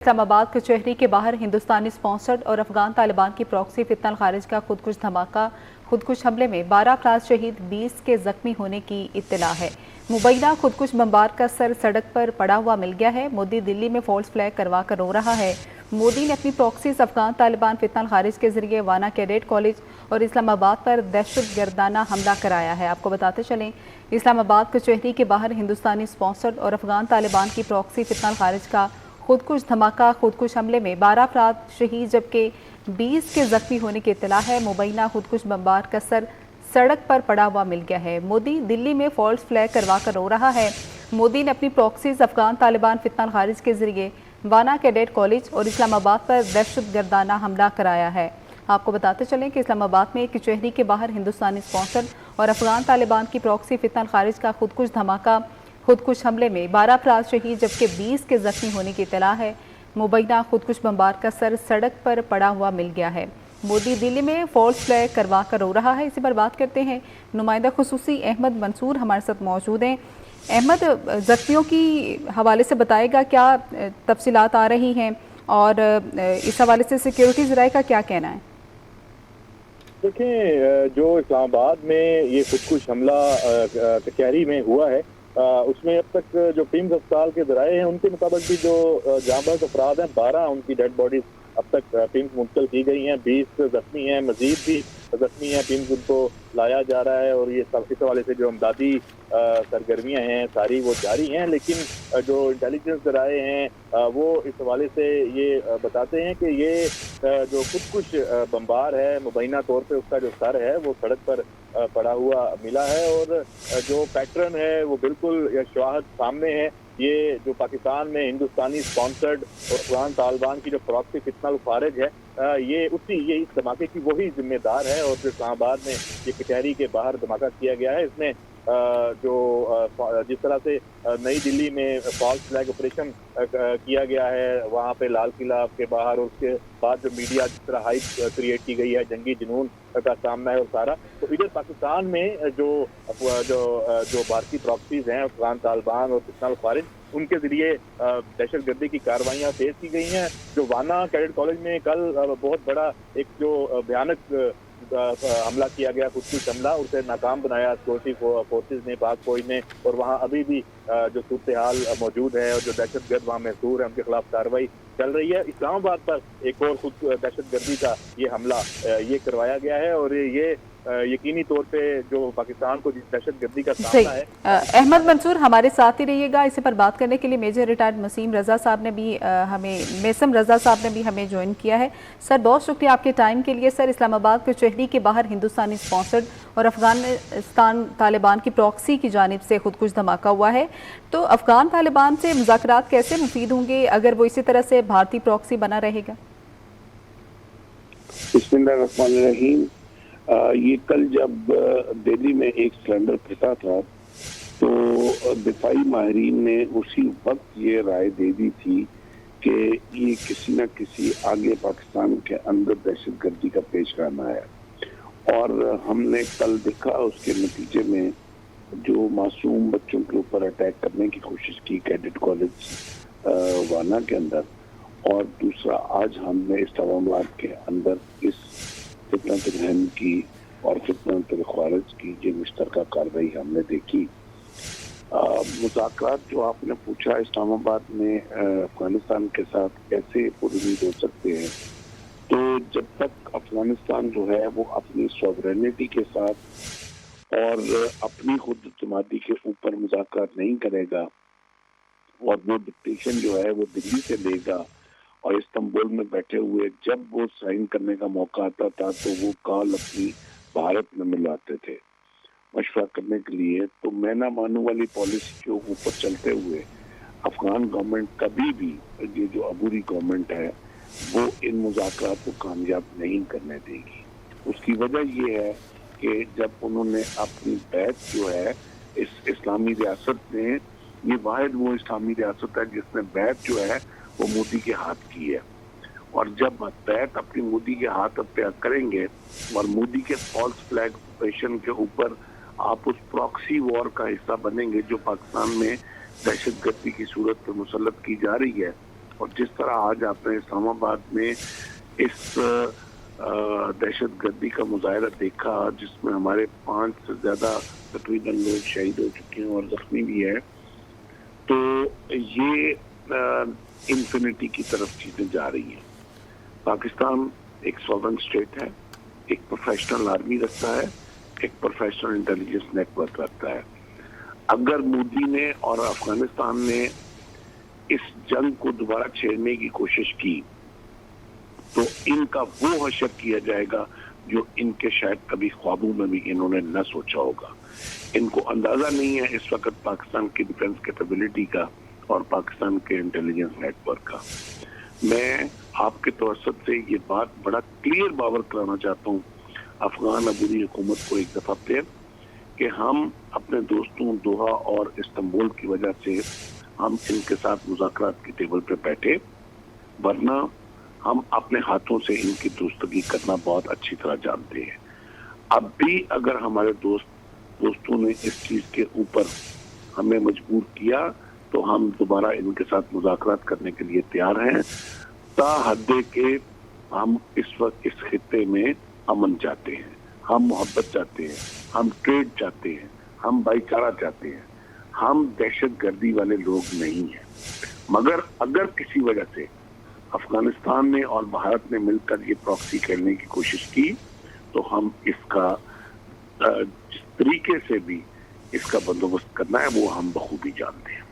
इस्लामाबाद कचहरी के बाहर हिंदुस्तानी स्पॉन्सर्ड और अफगान तालिबान की प्रॉक्सी फितनल खारिज का खुदकुश धमाका। खुदकुश हमले में 12 अफराद शहीद, 20 के जख्मी होने की इत्तला है। मुबैना खुदकुश बमबार का सर सड़क पर पड़ा हुआ मिल गया है। मोदी दिल्ली में फॉल्स फ्लैग करवा कर रो रहा है। मोदी ने अपनी प्रॉक्सीज अफगान तालिबान फितनल खारिज के जरिए वाना कैडेट कॉलेज और इस्लामाबाद पर दहशत गर्दाना हमला कराया है। आपको बताते चलें, इस्लामाबाद कचहरी के बाहर हिंदुस्तानी स्पॉन्सर्ड और अफगान तालिबान की प्रॉक्सी फितनल खारिज का खुदकुश धमाका। खुदकुश हमले में 12 अफराद शहीद जबकि 20 के जख्मी होने की इत्तला है। मुबैना खुदकुश बमबार का सर सड़क पर पड़ा हुआ मिल गया है। मोदी दिल्ली में फॉल्स फ्लैग करवा कर रो रहा है। मोदी ने अपनी प्रॉक्सीज अफगान तालिबान फितनल खारिज के जरिए वाना कैडेट कॉलेज और इस्लामाबाद पर दहशत गर्दाना हमला कराया है। आपको बताते चलें कि इस्लामाबाद में कचहरी के बाहर हिंदुस्तानी स्पॉन्सर्ड और अफगान तालिबान की प्रॉक्सी फितनल खारिज का खुदकुश धमाका। खुदकुश हमले में 12 अफराद शहीद जबकि 20 के जख्मी होने की इत्तला है। मुबैना खुदकुश बमबार का सर सड़क पर पड़ा हुआ मिल गया है। मोदी दिल्ली में फॉल्स फ्लैग करवा कर रो रहा है। इसी पर बात करते हैं, नुमाइंदा खुसूसी अहमद मंसूर हमारे साथ मौजूद हैं। अहमद, जख्मियों की हवाले से बताएगा क्या तफसीलात आ रही हैं और इस हवाले से सिक्योरिटी ज़राए का क्या कहना है? देखें, जो इस्लामाबाद में ये खुदकुश हमला कचहरी में हुआ है, उसमें अब तक जो टीम्स अस्पताल के ज़राए हैं उनके मुताबिक भी जो जांबाज अफराद हैं 12 उनकी डेड बॉडीज अब तक टीम्स मुंतकिल की गई हैं। 20 जख्मी हैं, मजीद भी जख्मी हैं। टीम्स उनको लाया जा रहा है और ये सब इस हवाले से जो अमदादी सरगर्मियाँ हैं सारी वो जारी हैं। लेकिन जो इंटेलिजेंस ज़राए हैं वो इस हवाले से ये बताते हैं कि ये जो खुदकुश बमबार है मुबैना तौर पे उसका जो सर है वो सड़क पर पड़ा हुआ मिला है और जो पैटर्न है वो बिल्कुल शवाहद सामने है। ये जो पाकिस्तान में हिंदुस्तानी स्पॉन्सर्ड और अफगान तालिबान की जो प्रॉक्सी फितनल खारिज है, ये इस धमाके की वही जिम्मेदार है। और जो इस्लामाबाद में ये कचहरी के बाहर धमाका किया गया है, इसमें जिस तरह से नई दिल्ली में फॉल्स फ्लैग ऑपरेशन किया गया है वहाँ पे लाल किला के बाहर, और उसके बाद जो मीडिया जिस तरह हाइप क्रिएट की गई है, जंगी जुनून का सामना है और सारा, तो इधर पाकिस्तान में जो भारतीय प्रॉक्सीज हैं अफगान तालिबान और फितनल खारिज, उनके जरिए दहशत गर्दी की कार्रवाइयाँ तेज की गई हैं। जो वाना कैडेट कॉलेज में कल बहुत बड़ा एक जो भयानक हमला किया गया, खुदकुश हमला, उसे नाकाम बनाया सिक्योरिटी फोर्सेज ने, पाक फौज ने, और वहाँ अभी भी जो सूरत हाल मौजूद है और जो दहशत गर्द वहाँ महसूर है उनके खिलाफ कार्रवाई चल रही है। इस्लामाबाद पर एक और खुद दहशत गर्दी का ये हमला ये करवाया गया है और ये यकीनी तौर पे जो पाकिस्तान को जिस दहशत गर्दी का सामना है। अहमद मंसूर हमारे साथ ही रहिएगा। इसी पर बात करने के लिए मेजर रिटायर्ड मसीम रजा साहब ने भी मेसम रजा साहब ने भी हमें ज्वाइन किया है। सर, बहुत शुक्रिया आपके टाइम के लिए। सर, इस्लामाबाद कचहरी के बाहर हिंदुस्तानी स्पॉन्सर्ड और अफगानिस्तान तालिबान की प्रॉक्सी की जानिब से खुदकुश धमाका हुआ है, तो अफगान तालिबान से मुज़ाकरात कैसे मुफीद होंगे अगर वो इसी तरह से भारतीय प्रॉक्सी बना रहेगा? बिस्मिल्लाहिर्रहमानिर्रहीम। ये कल जब दिल्ली में एक सिलेंडर फटा था तो दिफाई माहिरीन ने उसी वक्त ये राय दे दी थी कि ये किसी न किसी आगे पाकिस्तान के अंदर दहशत गर्दी का पेश करना है। और हमने कल देखा उसके नतीजे में जो मासूम बच्चों के ऊपर अटैक करने की कोशिश की कैडेट कॉलेज वाना के अंदर, और दूसरा आज हमने इस्लामाबाद के अंदर इस फितनत की और फितनत खारिज की जो मुश्तरका कार्रवाई हमने देखी। मुज़ाकरात जो आपने पूछा इस्लामाबाद में अफगानिस्तान के साथ कैसे पुरुद हो सकते हैं, तो जब तक अफगानिस्तान जो है वो अपनी सॉवरेनिटी के साथ और अपनी खुद इत्मीनान के ऊपर मुज़ाकरात नहीं करेगा और वो डिक्टेशन जो है वो दिल्ली से लेगा, और इस्तांबुल में बैठे हुए जब वो साइन करने का मौका आता था तो वो कॉल अपनी भारत में मिलाते थे मशवरा करने के लिए। तो मैं ना मानू वाली पॉलिसी के ऊपर चलते हुए अफगान गवर्नमेंट कभी भी, ये जो अबूरी गवर्नमेंट है, वो इन मुज़ाकरात को कामयाब नहीं करने देगी। उसकी वजह ये है कि जब उन्होंने अपनी बैत जो है इस इस्लामी रियासत में, ये वाहिद वो इस्लामी रियासत है जिसने बैत जो है वो मोदी के हाथ की है, और जब बैत अपनी मोदी के हाथ अख्तियार करेंगे और मोदी के फॉल्स फ्लैग ऑपरेशन के ऊपर आप उस प्रॉक्सी वॉर का हिस्सा बनेंगे जो पाकिस्तान में दहशत गर्दी की सूरत पर मुसल्लत की जा रही है, اور جس طرح آج آپ نے اسلام آباد میں اس دہشت گردی کا مظاہرہ دیکھا جس میں ہمارے 5 سے زیادہ تقریباً لوگ شہید ہو چکے ہیں اور زخمی بھی ہیں، تو یہ انفینٹی کی طرف چیزیں جا رہی ہیں۔ پاکستان ایک سوورن اسٹیٹ ہے، ایک پروفیشنل آرمی رکھتا ہے، ایک پروفیشنل انٹیلیجنس نیٹ ورک رکھتا ہے۔ اگر مودی نے اور افغانستان نے اس جنگ کو دوبارہ چھیڑنے کی کوشش کی تو ان کا وہ حشر کیا جائے گا جو ان کے شاید کبھی خوابوں میں بھی انہوں نے نہ سوچا ہوگا۔ ان کو اندازہ نہیں ہے اس وقت پاکستان کی ڈیفنس کیپیبلٹی کا اور پاکستان کے انٹیلیجنس نیٹ ورک کا۔ میں آپ کے توسط سے یہ بات بڑا کلیئر باور کرانا چاہتا ہوں افغان عبوری حکومت کو ایک دفعہ پھر کہ ہم اپنے دوستوں دوحہ اور استنبول کی وجہ سے ہم ان کے ساتھ مذاکرات کی ٹیبل پہ بیٹھے، ورنہ ہم اپنے ہاتھوں سے ان کی درستگی کرنا بہت اچھی طرح جانتے ہیں۔ اب بھی اگر ہمارے دوستوں نے اس چیز کے اوپر ہمیں مجبور کیا تو ہم دوبارہ ان کے ساتھ مذاکرات کرنے کے لیے تیار ہیں، تا حد کہ ہم اس وقت اس خطے میں امن چاہتے ہیں، ہم محبت چاہتے ہیں، ہم ٹریڈ چاہتے ہیں، ہم بھائی چارہ چاہتے ہیں، ہم دہشت گردی والے لوگ نہیں ہیں۔ مگر اگر کسی وجہ سے افغانستان نے اور بھارت نے مل کر یہ پراکسی کھیلنے کی کوشش کی تو ہم اس کا جس طریقے سے بھی اس کا بندوبست کرنا ہے وہ ہم بخوبی جانتے ہیں۔